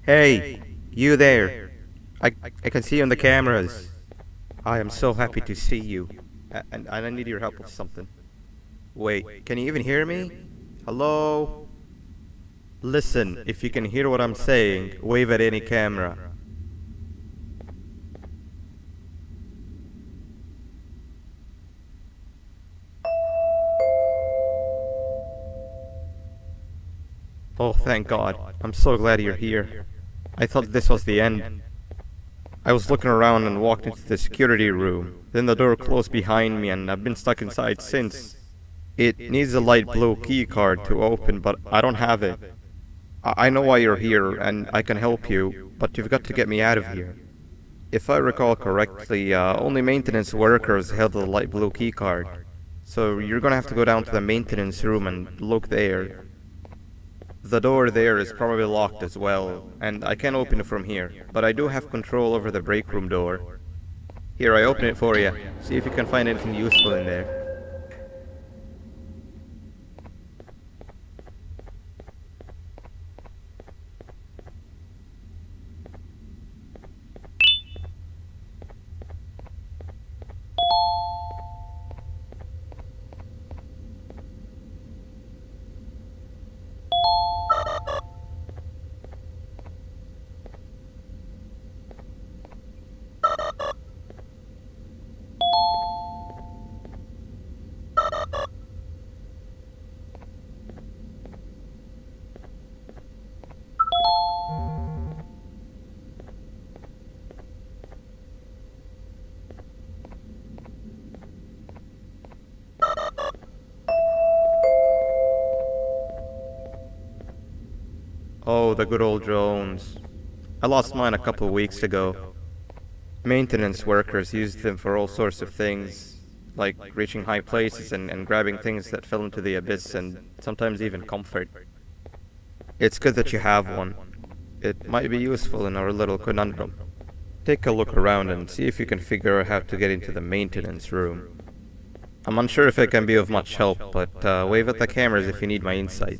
Hey, you there. I can see you on the cameras. I am so happy to see you. And I need your help with something. Wait, can you even hear me? Hello? Listen, if you can hear what I'm saying, wave at any camera. Oh, thank God. I'm so glad you're here. I thought this was the end. I was looking around and walked into the security room. Then the door closed behind me and I've been stuck inside since. It needs a light blue key card to open, but I don't have it. I know why you're here and I can help you, but you've got to get me out of here. If I recall correctly, only maintenance workers held the light blue key card. So you're gonna have to go down to the maintenance room and look there. The door there is probably locked as well, and I can't open it from here, but I do have control over the break room door. Here, I open it for you. See if you can find anything useful in there. Oh, the good old drones. I lost mine a couple of weeks ago. Maintenance workers used them for all sorts of things, like reaching high places and grabbing things that fell into the abyss and sometimes even comfort. It's good that you have one. It might be useful in our little conundrum. Take a look around and see if you can figure out how to get into the maintenance room. I'm unsure if it can be of much help, but wave at the cameras if you need my insight.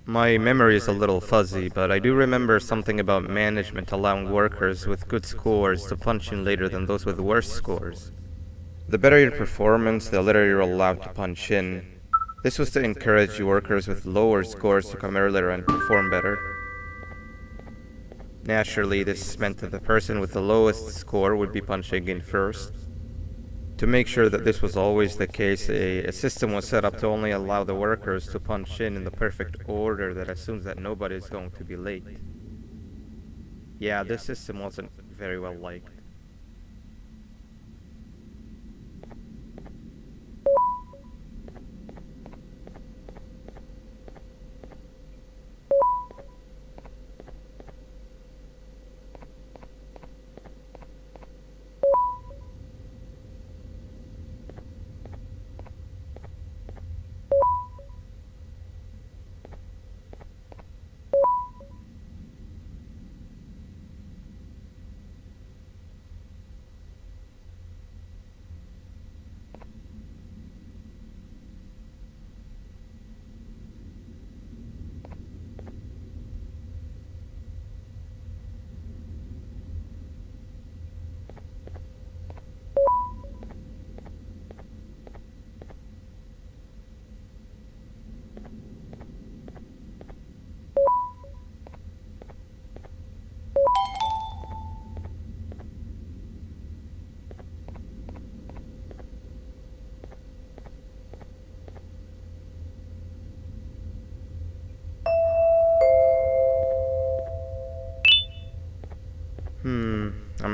My memory is a little fuzzy, but I do remember something about management allowing workers with good scores to punch in later than those with worse scores. The better your performance, the later you're allowed to punch in. This was to encourage workers with lower scores to come earlier and perform better. Naturally, this meant that the person with the lowest score would be punching in first. To make sure that this was always the case, a system was set up to only allow the workers to punch in the perfect order that assumes that nobody is going to be late. Yeah, this system wasn't very well liked.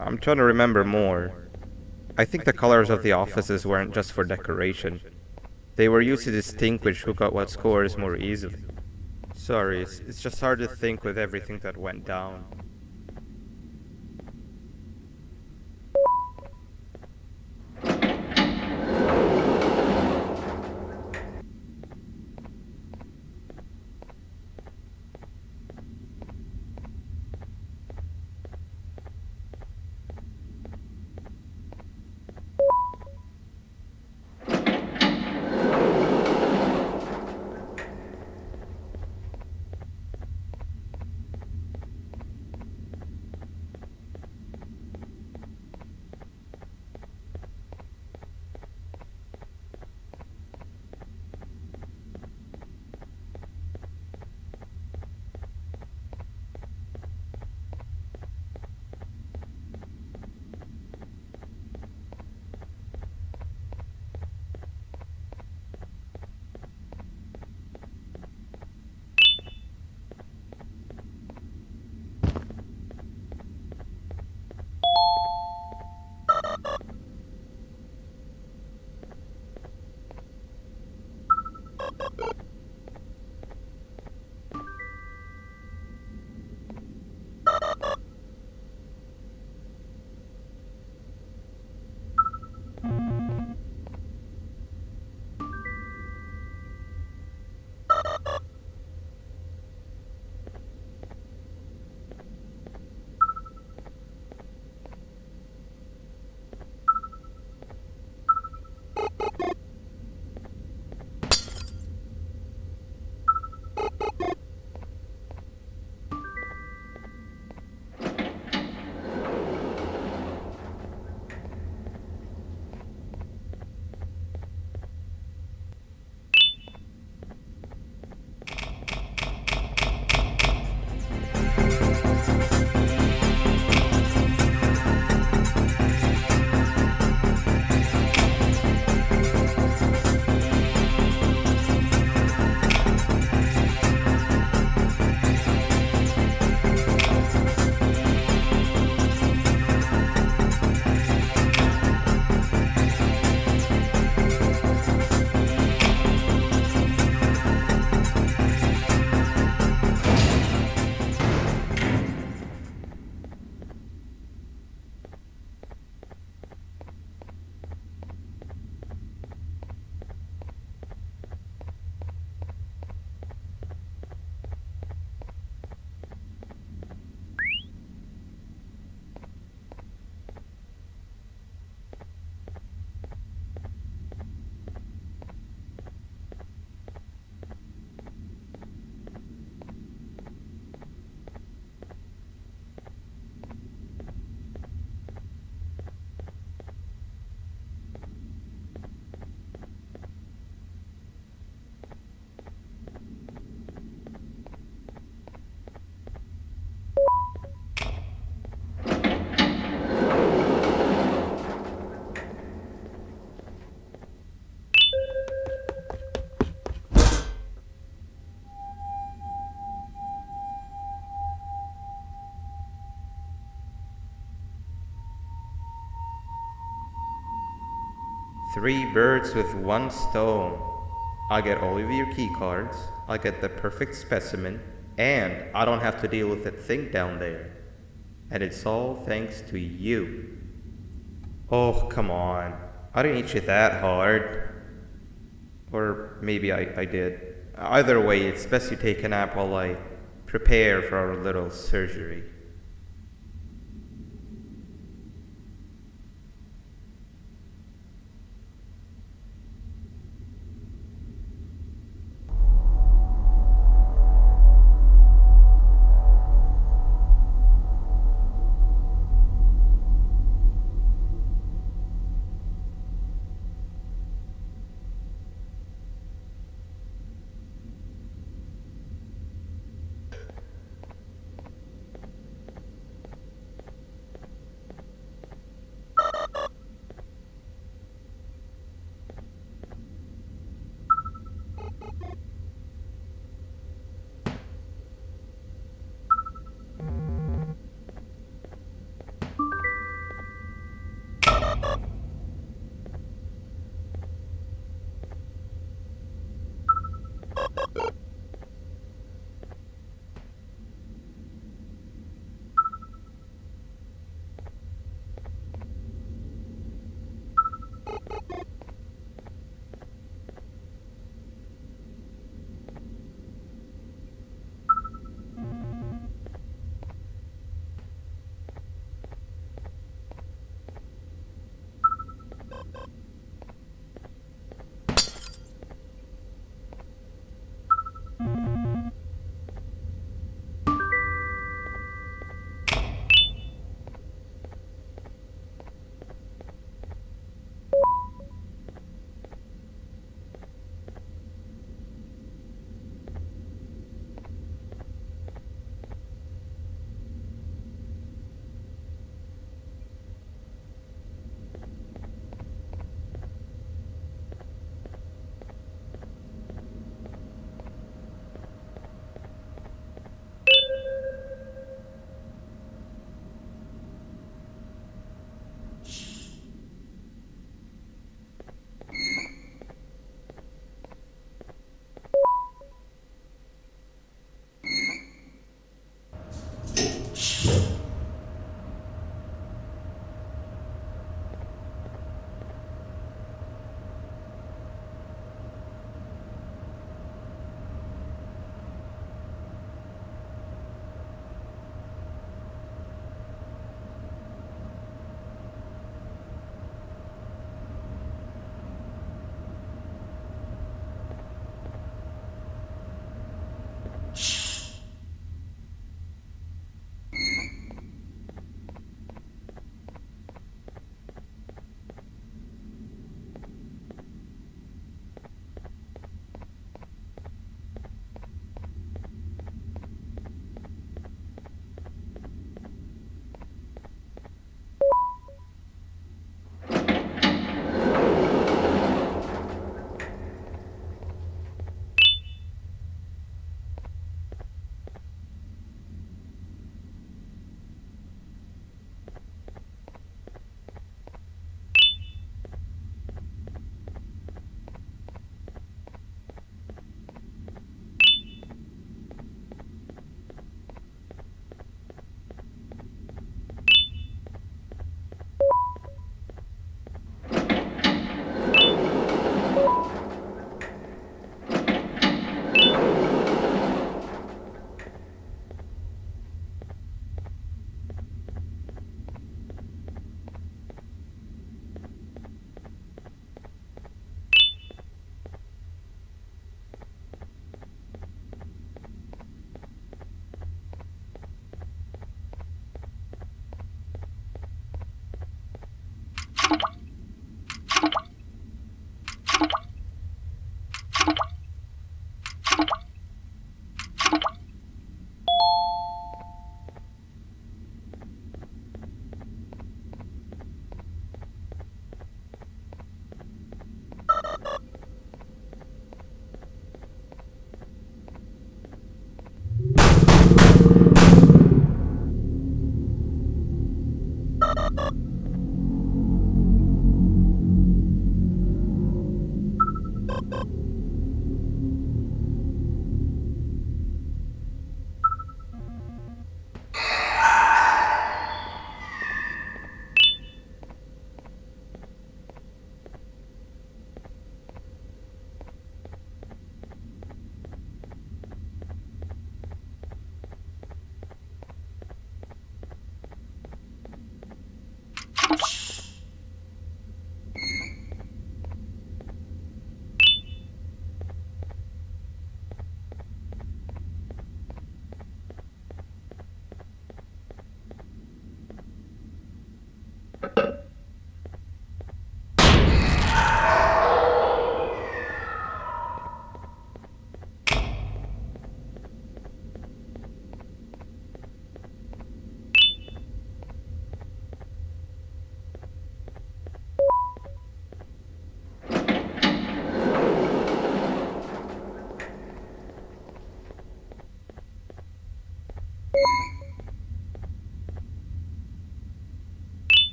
I'm trying to remember more. I think the colors of the offices weren't just for decoration. They were used to distinguish who got what scores more easily. Sorry, it's just hard to think with everything that went down. Three birds with one stone. I get all of your key cards, I get the perfect specimen, and I don't have to deal with that thing down there. And it's all thanks to you. Oh, come on. I didn't hit you that hard. Or maybe I did. Either way, it's best you take a nap while I prepare for our little surgery.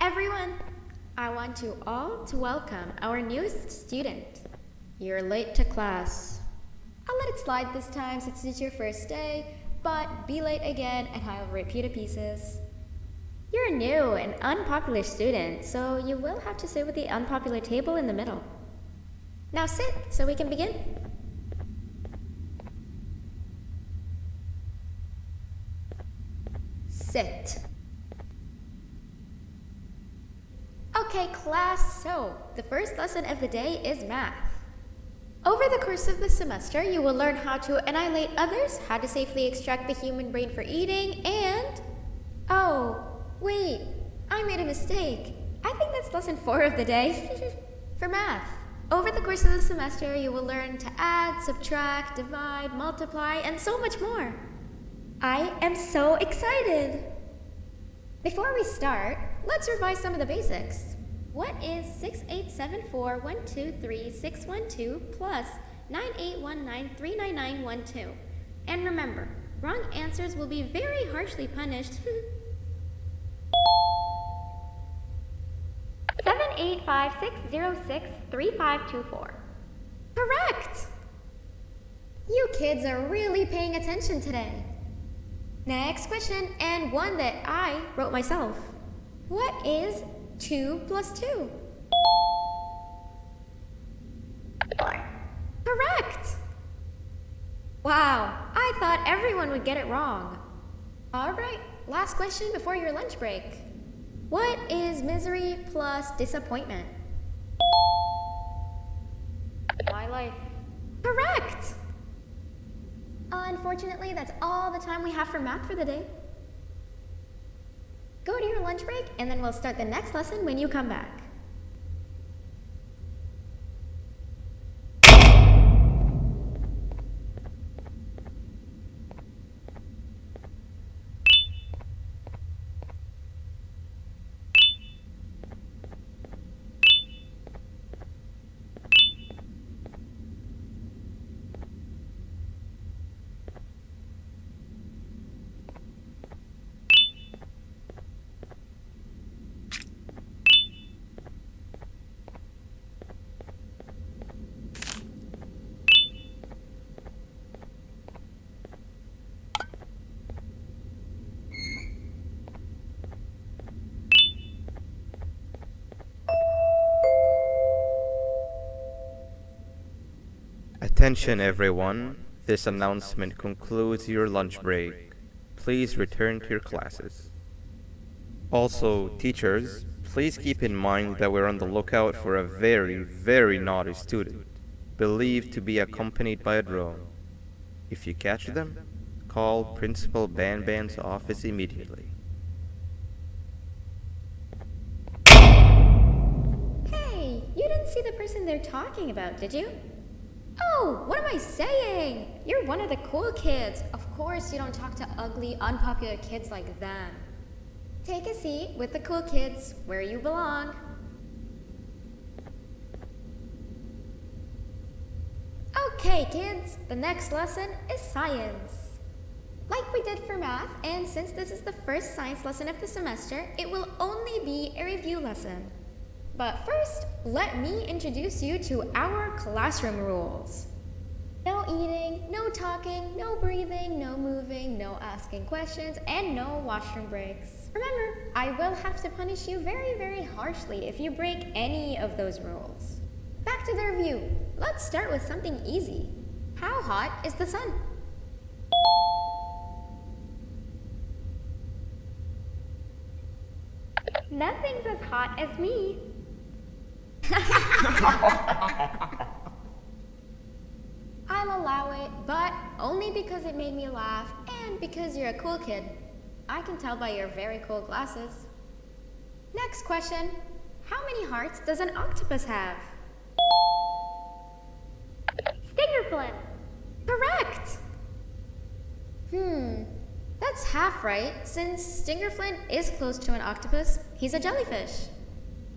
Everyone, I want you all to welcome our newest student. You're late to class. I'll let it slide this time since it's your first day, but be late again and I'll repeat the pieces. You're a new and unpopular student, so you will have to sit with the unpopular table in the middle. Now sit so we can begin. Sit. Okay, class, so the first lesson of the day is math. Over the course of the semester, you will learn how to annihilate others, how to safely extract the human brain for eating, and... Oh, wait, I made a mistake. I think that's lesson 4 of the day. For math, over the course of the semester, you will learn to add, subtract, divide, multiply, and so much more. I am so excited! Before we start, let's revise some of the basics. What is 6874123612 plus 9819399912? And remember, wrong answers will be very harshly punished. 785-606-3524. Correct! You kids are really paying attention today. Next question, and one that I wrote myself. What is 2 plus 2? 4. Correct! Wow, I thought everyone would get it wrong. Alright, last question before your lunch break. What is misery plus disappointment? My life. Correct! Unfortunately, that's all the time we have for math for the day. Go to your lunch break, and then we'll start the next lesson when you come back. Attention everyone, this announcement concludes your lunch break. Please return to your classes. Also, teachers, please keep in mind that we're on the lookout for a very, very naughty student, believed to be accompanied by a drone. If you catch them, call Principal BanBan's office immediately. Hey, you didn't see the person they're talking about, did you? Oh, what am I saying? You're one of the cool kids. Of course you don't talk to ugly, unpopular kids like them. Take a seat with the cool kids where you belong. Okay, kids, the next lesson is science. Like we did for math, and since this is the first science lesson of the semester, it will only be a review lesson. But first, let me introduce you to our classroom rules. No eating, no talking, no breathing, no moving, no asking questions, and no washroom breaks. Remember, I will have to punish you very, very harshly if you break any of those rules. Back to the review. Let's start with something easy. How hot is the sun? Nothing's as hot as me. I'll allow it, but only because it made me laugh and because you're a cool kid. I can tell by your very cool glasses. Next question. How many hearts does an octopus have? Stinger flynn. Correct! That's half right, since Stinger Flynn is close to an octopus. He's a jellyfish.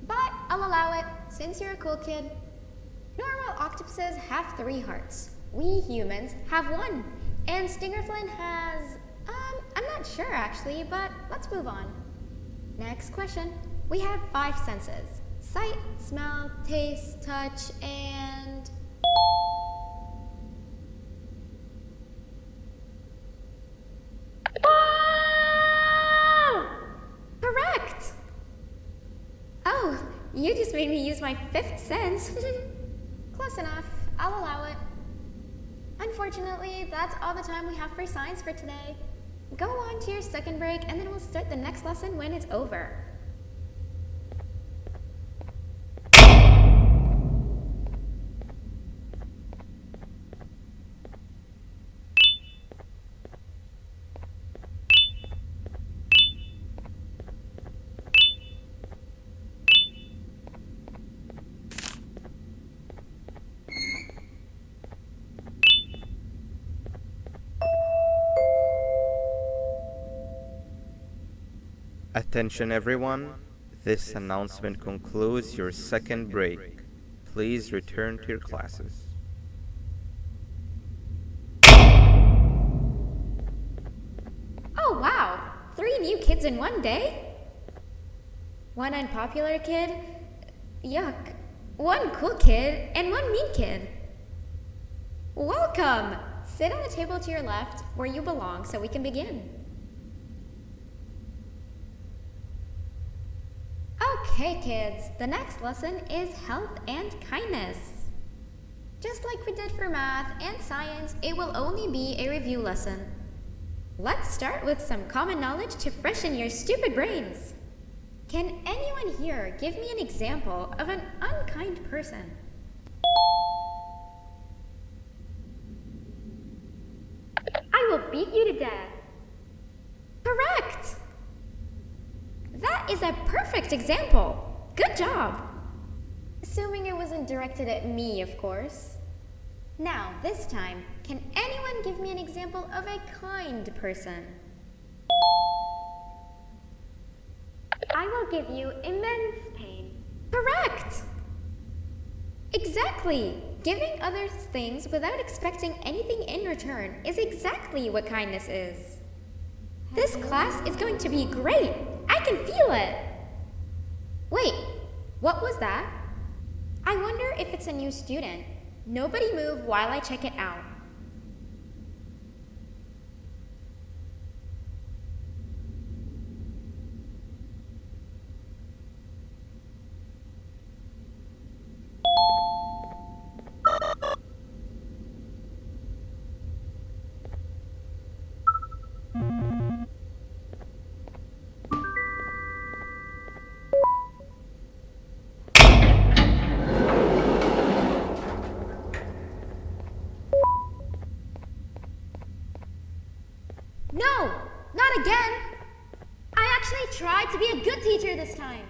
But I'll allow it, since you're a cool kid. Normal octopuses have 3 hearts. We humans have 1. And Stinger Flynn has... I'm not sure actually, but let's move on. Next question. We have 5 senses. Sight, smell, taste, touch, and... Correct! Oh, you just made me use my 5th sense. Close enough. I'll allow it. Unfortunately, that's all the time we have for science for today. Go on to your second break, and then we'll start the next lesson when it's over. Attention everyone, this announcement concludes your second break. Please return to your classes. Oh wow! 3 new kids in one day? 1 unpopular kid? Yuck. 1 cool kid and 1 mean kid. Welcome! Sit on the table to your left where you belong so we can begin. Okay kids, the next lesson is health and kindness. Just like we did for math and science, it will only be a review lesson. Let's start with some common knowledge to freshen your stupid brains. Can anyone here give me an example of an unkind person? I will beat you to death. Correct! That is a perfect example. Good job. Assuming it wasn't directed at me, of course. Now, this time, can anyone give me an example of a kind person? I will give you immense pain. Correct! Exactly! Giving others things without expecting anything in return is exactly what kindness is. This class is going to be great! I can feel it! Wait, what was that? I wonder if it's a new student. Nobody move while I check it out. No, not again. I actually tried to be a good teacher this time.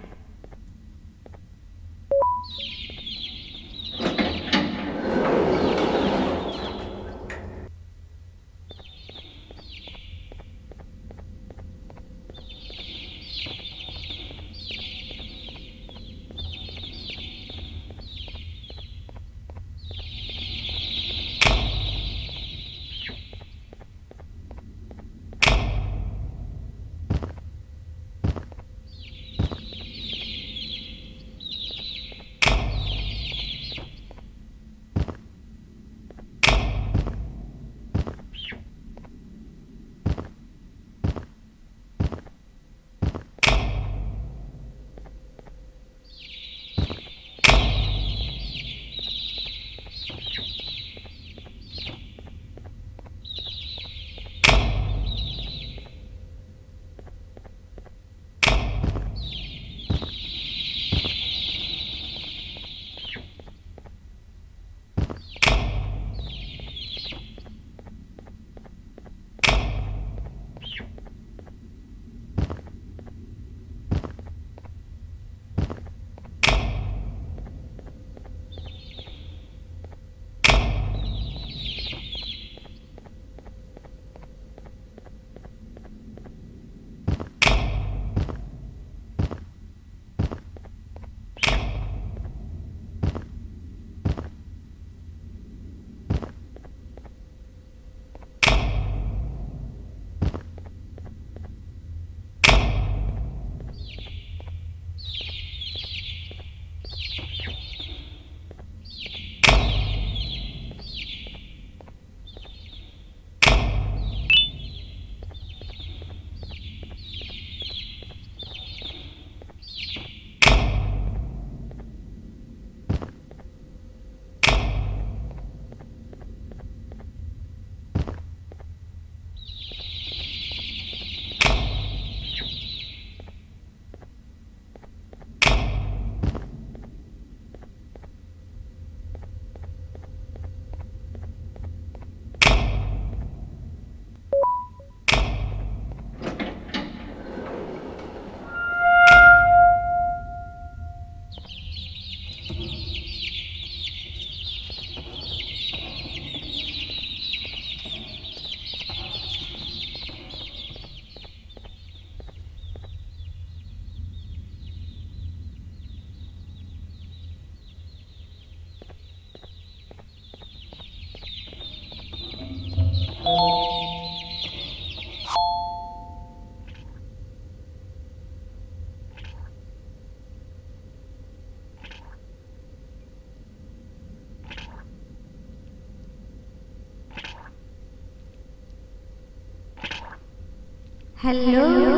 Hello?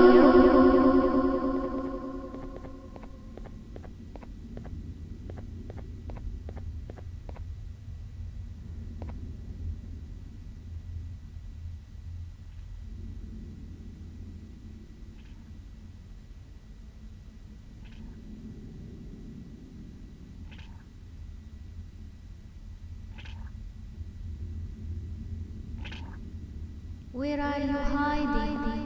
Where are you hiding?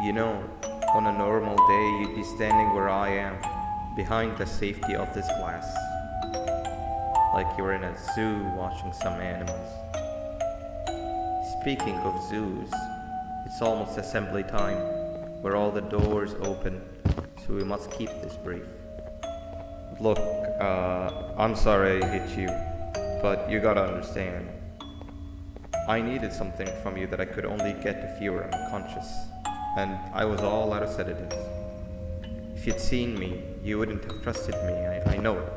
You know, on a normal day you'd be standing where I am, behind the safety of this glass. Like you're in a zoo watching some animals. Speaking of zoos, it's almost assembly time, where all the doors open, so we must keep this brief. Look, I'm sorry I hit you, but you gotta understand. I needed something from you that I could only get if you were unconscious, and I was all out of sedatives. If you'd seen me, you wouldn't have trusted me, I know it.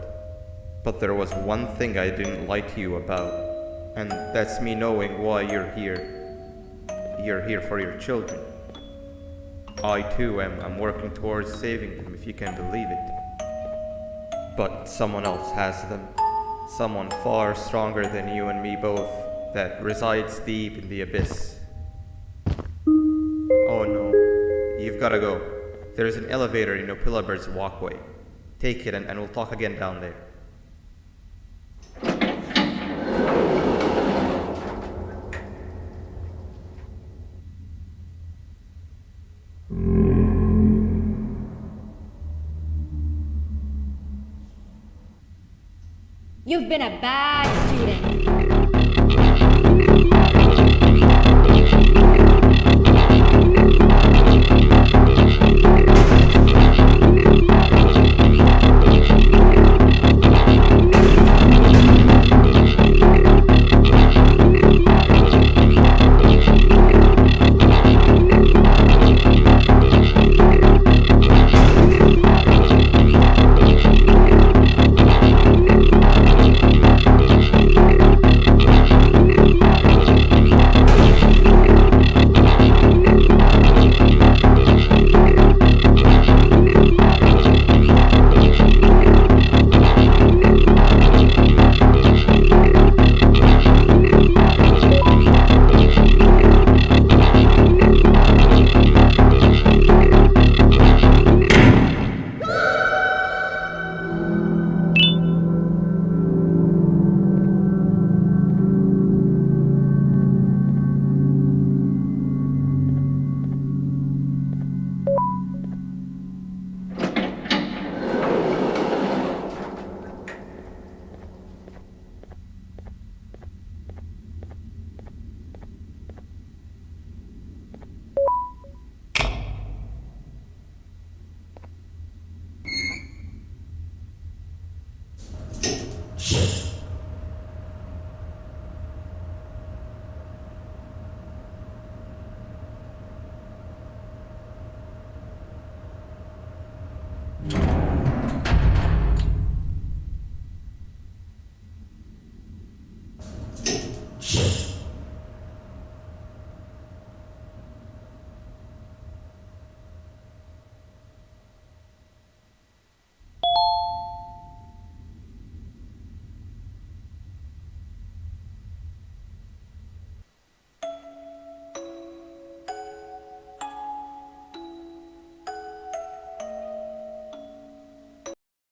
But there was one thing I didn't lie to you about, and that's me knowing why you're here. You're here for your children. I too am working towards saving them, if you can believe it. But someone else has them. Someone far stronger than you and me both, that resides deep in the abyss. Oh no, you've gotta go. There's an elevator in Opila Bird's walkway. Take it and we'll talk again down there. You've been a bad student.